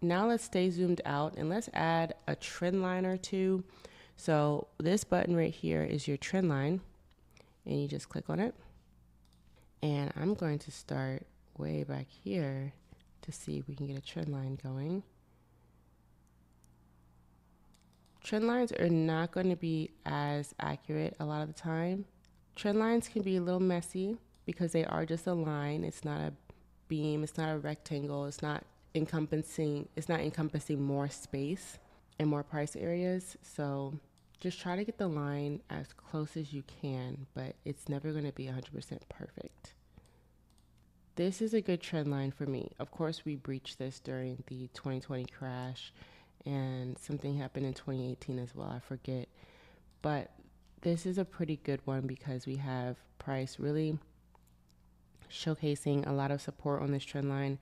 Now let's stay zoomed out and let's add a trend line or two. So this button right here is your trend line, and you just click on it. And I'm going to start way back here to see if we can get a trend line going. Trend lines are not going to be as accurate a lot of the time. Trend lines can be a little messy because they are just a line. It's not a beam, it's not a rectangle, it's not encompassing more space and more price areas. So just try to get the line as close as you can, but it's never going to be 100% perfect. This is a good trend line for me. Of course, we breached this during the 2020 crash, and something happened in 2018 as well. I forget. But this is a pretty good one because we have price really showcasing a lot of support on this trend line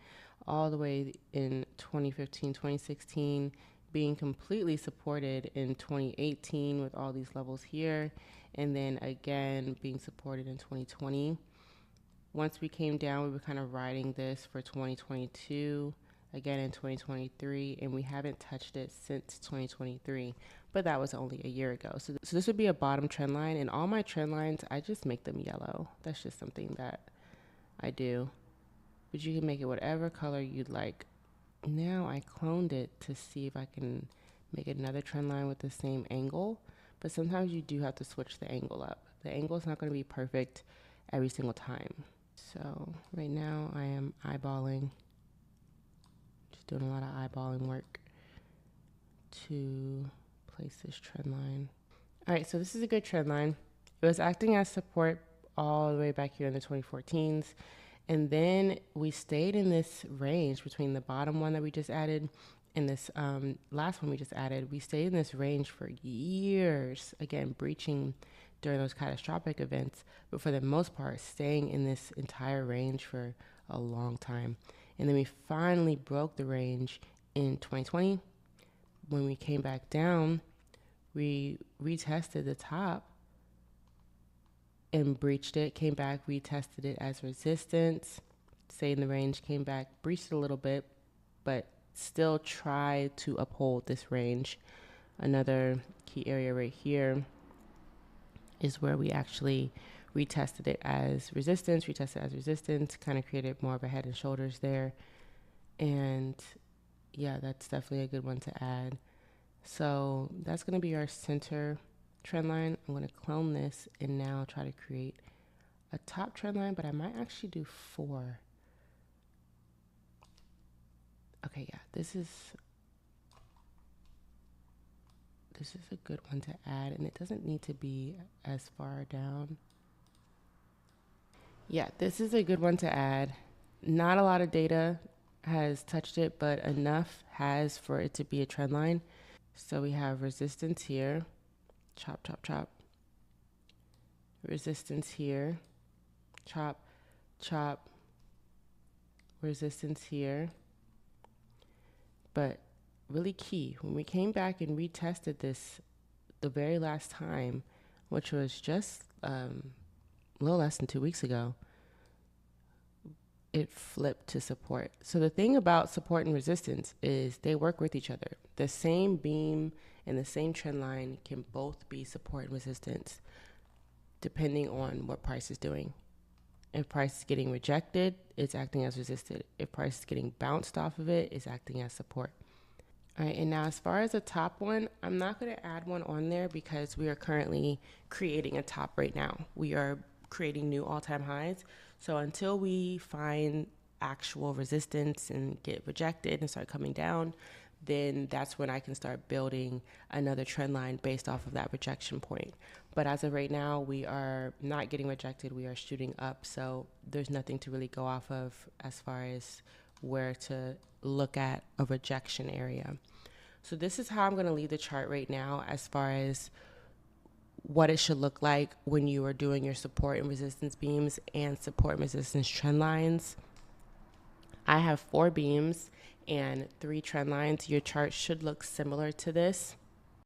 all the way in 2015, 2016, being completely supported in 2018 with all these levels here, and then again being supported in 2020. Once we came down, we were kind of riding this for 2022, again in 2023, and we haven't touched it since 2023, but that was only a year ago. So this would be a bottom trend line, and all my trend lines, I just make them yellow. That's just something that I do, but you can make it whatever color you'd like. Now I cloned it to see if I can make another trend line with the same angle, but sometimes you do have to switch the angle up. The angle is not going to be perfect every single time. So right now I am eyeballing, just doing a lot of eyeballing work to place this trend line. All right, so this is a good trend line. It was acting as support all the way back here in the 2014s. And then we stayed in this range between the bottom one that we just added and this last one we just added. We stayed in this range for years, again, breaching during those catastrophic events, but for the most part, staying in this entire range for a long time. And then we finally broke the range in 2020. When we came back down, we retested the top and breached it, came back, retested it as resistance, stayed in the range, came back, breached it a little bit, but still tried to uphold this range. Another key area right here is where we actually retested it as resistance, kind of created more of a head and shoulders there. And yeah, that's definitely a good one to add. So that's going to be our center trend line. I'm going to clone this and now try to create a top trend line, but I might actually do 4. Okay, yeah, this is a good one to add, and it doesn't need to be as far down. Yeah, this is a good one to add. Not a lot of data has touched it, but enough has for it to be a trend line. So we have resistance here, chop, chop, chop. Resistance here, chop, chop. Resistance here. But really key, when we came back and retested this the very last time, which was just a little less than 2 weeks ago, it flipped to support. So the thing about support and resistance is they work with each other. The same beam and the same trend line can both be support and resistance depending on what price is doing. If price is getting rejected, it's acting as resistance. If price is getting bounced off of it, it's acting as support. All right, and now as far as the top one, I'm not going to add one on there because we are currently creating a top right now. We are creating new all-time highs. So until we find actual resistance and get rejected and start coming down, then that's when I can start building another trend line based off of that rejection point. But as of right now, we are not getting rejected. We are shooting up. So there's nothing to really go off of as far as where to look at a rejection area. So this is how I'm going to leave the chart right now as far as what it should look like when you are doing your support and resistance beams and support and resistance trend lines. I have 4 beams and 3 trend lines. Your chart should look similar to this.